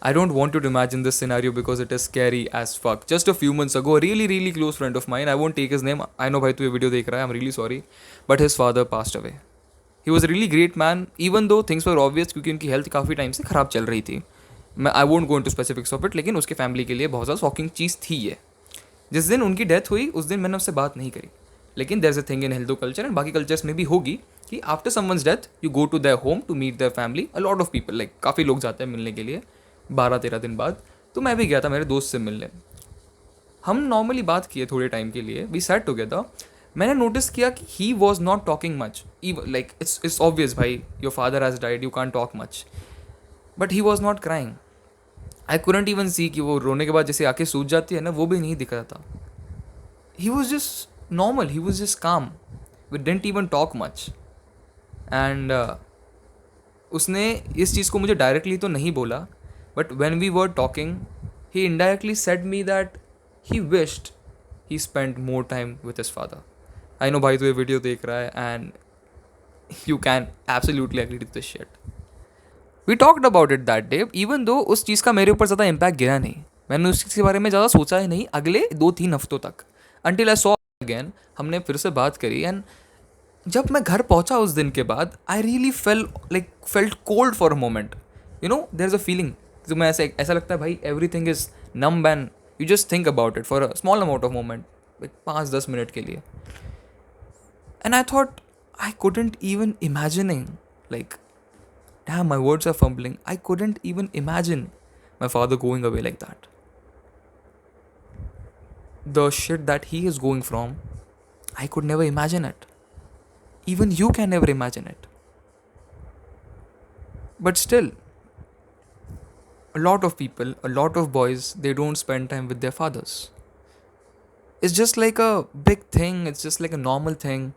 I don't want you to imagine this scenario because it is scary as fuck. Just a few months ago, a really, really close friend of mine, I won't take his name. I know भाई तू ये video देख रहा है, I'm really sorry. But his father passed away. He was a really great man, even though things were obvious क्योंकि उनकी health काफ़ी time से ख़राब चल रही थी. मैं I won't go into specifics of it, लेकिन उसके फैमिली के लिए बहुत ज़्यादा शॉकिंग चीज़ थी ये. जिस दिन उनकी डेथ हुई उस दिन मैंने उससे बात नहीं करी. लेकिन there is a thing in Hindu culture and बाकी कल्चर्स में भी होगी कि after someone's death you go to their home to meet their family. A lot of people, like काफ़ी लोग जाते हैं मिलने के लिए 12-13 दिन बाद. तो मैं भी गया था मेरे दोस्त से मिलने. हम नॉर्मली बात किए थोड़े टाइम के लिए, वी सैट टुगेदर. मैंने नोटिस किया कि he was not talking much. Like it's obvious भाई, your father has died, you can't talk much. But he was not crying. I couldn't even see कि वो रोने के बाद जैसे आंखें सूज जाती है ना, वो भी नहीं दिख रहा था. He was just normal, he was just calm. We didn't even talk much. And उसने इस चीज़ को मुझे डायरेक्टली तो नहीं बोला, but when we were talking he indirectly said me that he wished he spend more time with his father. I know भाई तो ये वीडियो देख रहा है and you can absolutely agree to this shit. We talked about it that day, even though उस चीज़ का मेरे ऊपर ज़्यादा इम्पैक्ट गिरा नहीं. मैंने उस चीज़ के बारे में ज़्यादा सोचा ही नहीं अगले 2-3 हफ्तों तक. अंटिल आई सॉ अगेन, हमने फिर से बात करी. एंड जब मैं घर पहुंचा उस दिन के बाद, I really felt cold for a moment. You know there is a feeling जो मैं ऐसा लगता है भाई everything is numb and you just think about it for a small amount of moment, like 5-10 minute के लिए. And I thought I couldn't even imagining, like damn, my words are fumbling. I couldn't even imagine my father going away like that. The shit that he is going from, I could never imagine it. Even you can never imagine it. But still, a lot of people, a lot of boys, they don't spend time with their fathers. It's just like a big thing, it's just like a normal thing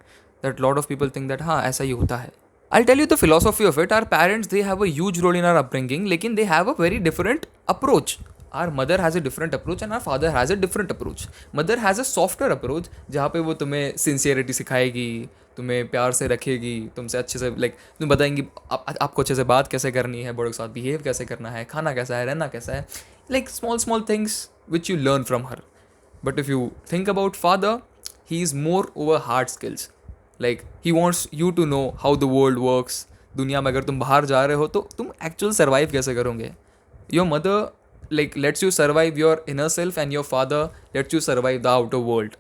that a lot of people think that, हाँ ऐसा ही होता है. I'll tell you the philosophy of it. Our parents, they have a huge role in our upbringing, लेकिन they have a very different approach. Our mother has a different approach and our father has a different approach. Mother has a softer approach, जहाँ पे वो तुम्हें sincerity सिखाएगी, तुम्हें प्यार से रखेगी, तुमसे अच्छे से तुम्हें बताएंगी आपको अच्छे से बात कैसे करनी है, बड़ों के साथ बिहेव कैसे करना है, खाना कैसा है, रहना कैसा है. Small things which you learn from her. But if you think about father, he is more over hard skills. Like he wants you to know how the world works. दुनिया में अगर तुम बाहर जा रहे हो तो तुम एक्चुअल सर्वाइव कैसे करोगे. Your mother let's you survive your inner self and your father let's you survive the outer world.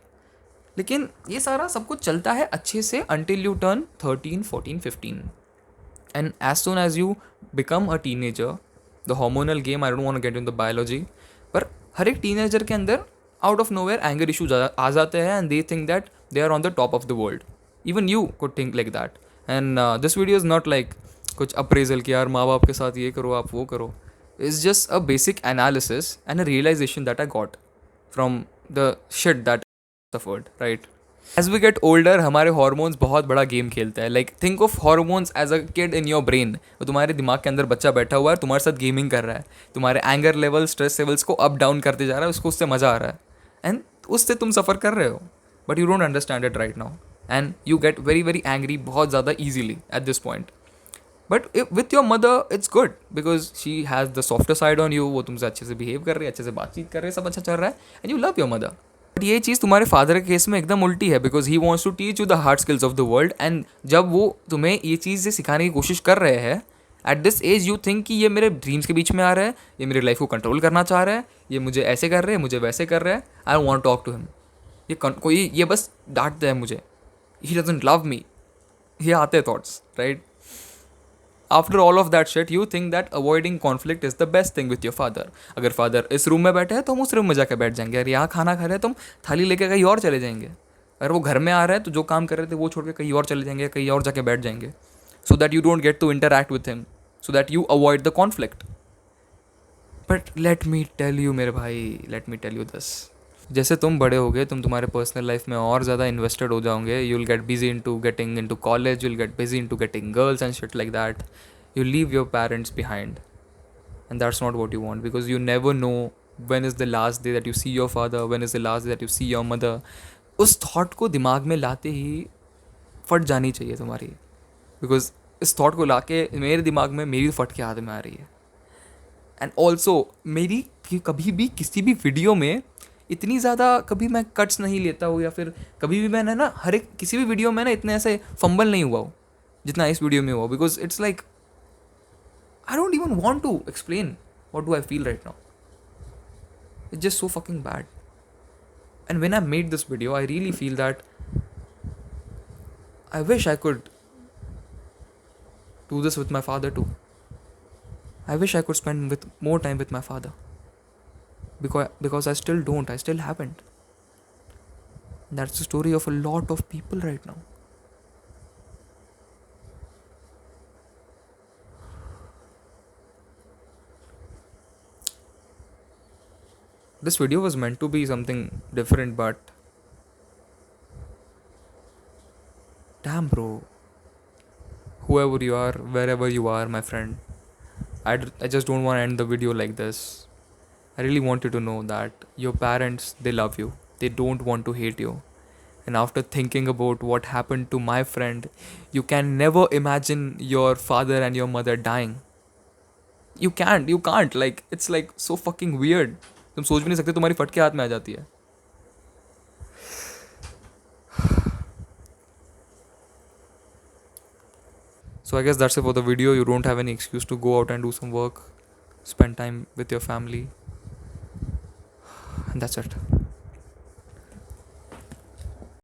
लेकिन ये सारा सब कुछ चलता है अच्छे से until you turn 13, 14, 15. And as soon as you become a teenager, the hormonal game, I don't want to get into the biology, पर हर एक टीनेजर के अंदर out of nowhere anger issues आ जाते हैं and they think that they are on the top of the world. Even you could think like that. And this video is not like कुछ appraisal कि यार माँ बाप के साथ ये करो आप वो करो. It's just a basic analysis and a realization that I got from the shit that suffered, right. As we get older हमारे हॉर्मोन्स बहुत बड़ा गेम खेलते हैं. Like think of hormones as a kid in your brain. वो तुम्हारे दिमाग के अंदर बच्चा बैठा हुआ है, तुम्हारे साथ गेमिंग कर रहा है, तुम्हारे एंगर लेवल स्ट्रेस लेवल्स को अप डाउन करते जा रहा है, उसको उससे मज़ा आ रहा है एंड उससे तुम सफ़र कर रहे हो. But you don't understand it right now and you get very very angry बहुत ज़्यादा easily at this point. But with your mother it's good because she has the softer side on you. वो तुमसे अच्छे से behave कर रही है, अच्छे से बातचीत कर रही है, सब अच्छा चल रहा है and you love your mother. But ये चीज़ तुम्हारे फादर के केस में एकदम उल्टी है because he wants to teach you the hard skills of the world. And जब वो तुम्हें ये चीज़ें सिखाने की कोशिश कर रहे हैं at this age you think कि ये मेरे ड्रीम्स के बीच में आ रहा है, ये मेरी लाइफ को कंट्रोल करना चाह रहा है, ये मुझे ऐसे कर रहे हैं, मुझे वैसे कर रहे हैं, I want talk to him. ये बस डांटते हैं मुझे, ही डजंट लव मी. ये आते हैं thoughts, right. After all of that shit you think that avoiding conflict is the best thing with your father. अगर फादर इस रूम में बैठे हैं तो हम उस रूम में जाकर बैठ जाएंगे. अगर यहाँ खाना खा रहे हैं तो हम थाली लेकर कहीं और चले जाएंगे. अगर वो घर में आ रहा है तो जो काम कर रहे थे वो छोड़ के कहीं और चले जाएंगे, कहीं और जाके बैठ जाएंगे. So that you don't get to interact with him, so that you avoid the conflict. But let me tell you मेरे भाई, let me tell you this. जैसे तुम बड़े हो गए, तुम तुम्हारे पर्सनल लाइफ में और ज़्यादा इन्वेस्टेड हो जाओगे. You will get busy into getting into college, you will get busy into getting girls and shit like that. You leave your parents behind, and that's not what you want because you never know when is the last day that you see your father, when is the last day that you see your mother. उस thought को दिमाग में लाते ही फट जानी चाहिए तुम्हारी, because इस thought को लाके मेरे दिमाग में मेरी फट के हाथ में आ रही है. एंड ऑल्सो मेरी कभी भी किसी भी वीडियो में इतनी ज़्यादा कभी मैं कट्स नहीं लेता हूँ, या फिर कभी भी मैंने ना हर एक किसी भी वीडियो में ना इतने ऐसे फंबल नहीं हुआ हो जितना इस वीडियो में हुआ. Because it's like I don't even want to explain what do I feel right now. It's just so fucking bad. And when I made this video, I really feel that I wish I could do this with my father too. I wish I could spend with more time with my father. Because I still don't, I still haven't. That's the story of a lot of people right now. This video was meant to be something different, but damn, bro. Whoever you are, wherever you are, my friend, I just don't want to end the video like this. I really want you to know that your parents, they love you. They don't want to hate you. And after thinking about what happened to my friend, you can never imagine your father and your mother dying. You can't. Like, it's like so fucking weird. तुम सोच भी नहीं सकते, तुम्हारी फट के हाथ में आ जाती है. So I guess that's it for the video. You don't have any excuse to go out and do some work, spend time with your family, and that's it.